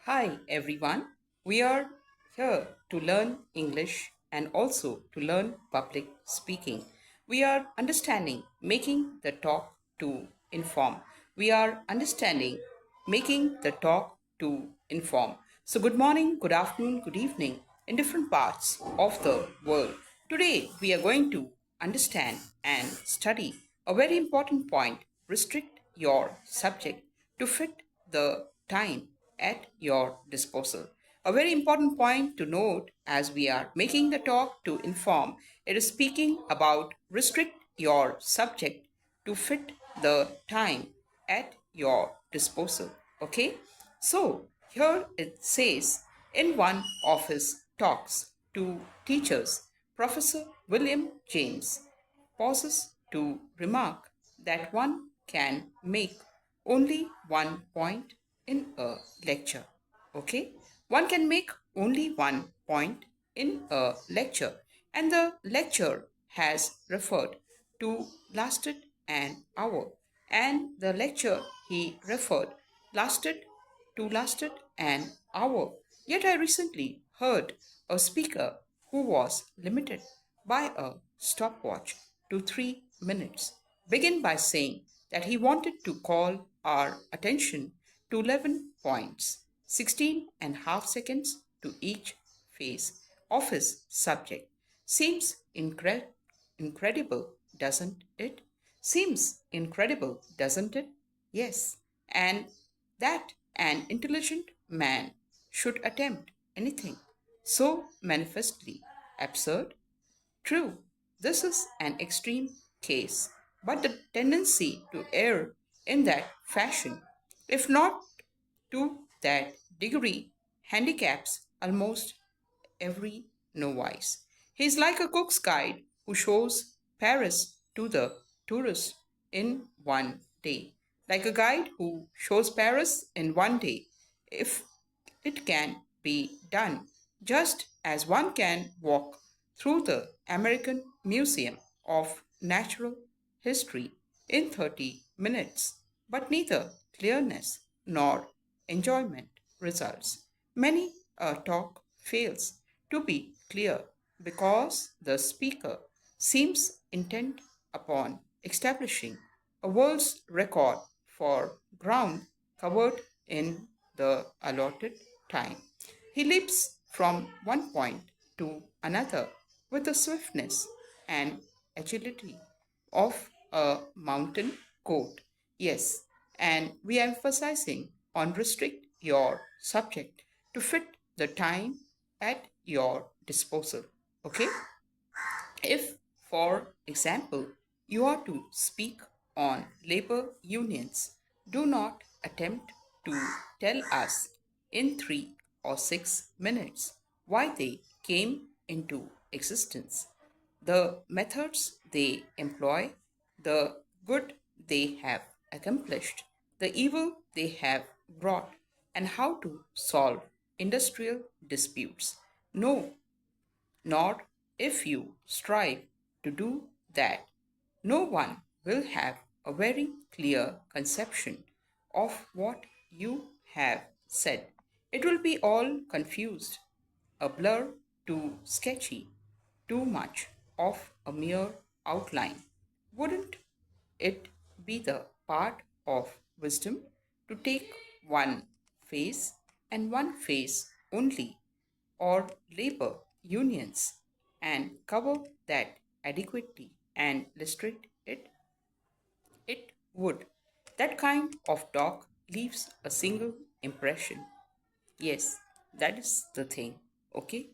Hi everyone. We are here to learn English and also to learn public speaking. We are understanding making the talk to inform. We are understanding making the talk to inform. So, good morning, good afternoon, good evening in different parts of the world. Today, we are going to understand and study a very important point. Restrict your subject to fit the time at your disposal. A very important point to note as we are making the talk to inform, it is speaking about restrict your subject to fit the time at your disposal. Okay, so here it says in one of his talks to teachers, Professor William James pauses to remark that one can make only one point in a lecture. Okay, one can make only one point in a lecture, and the lecture has referred to lasted an hour, and the lecture he referred lasted lasted an hour. Yet I recently heard a speaker who was limited by a stopwatch to 3 minutes begin by saying that he wanted to call our attention to 11 points, 16 and a half seconds to each phase of his subject. Seems incredible, doesn't it? Seems incredible, doesn't it? Yes. And that an intelligent man should attempt anything so manifestly absurd? True, this is an extreme case, but the tendency to err in that fashion, if not to that degree, handicaps almost every novice. He is like a cook's guide who shows Paris to the tourist in one day. Like a guide who shows Paris in one day, if it can be done, just as one can walk through the American Museum of Natural History in 30 minutes. But neither clearness nor enjoyment results. Many a talk fails to be clear because the speaker seems intent upon establishing a world's record for ground covered in the allotted time. He leaps from one point to another with the swiftness and agility of a mountain goat. Yes, and we are emphasizing on restrict your subject to fit the time at your disposal. Okay? If, for example, you are to speak on labor unions, do not attempt to tell us in 3 or 6 minutes why they came into existence, the methods they employ, the good they have accomplished, the evil they have brought, and how to solve industrial disputes. No, nor if you strive to do that, no one will have a very clear conception of what you have said. It will be all confused, a blur, too sketchy, too much of a mere outline. Wouldn't it be the part of wisdom to take one phase and one phase only, or labor unions, and cover that adequately and illustrate it? It would. That kind of talk leaves a single impression. Yes, that is the thing. Okay,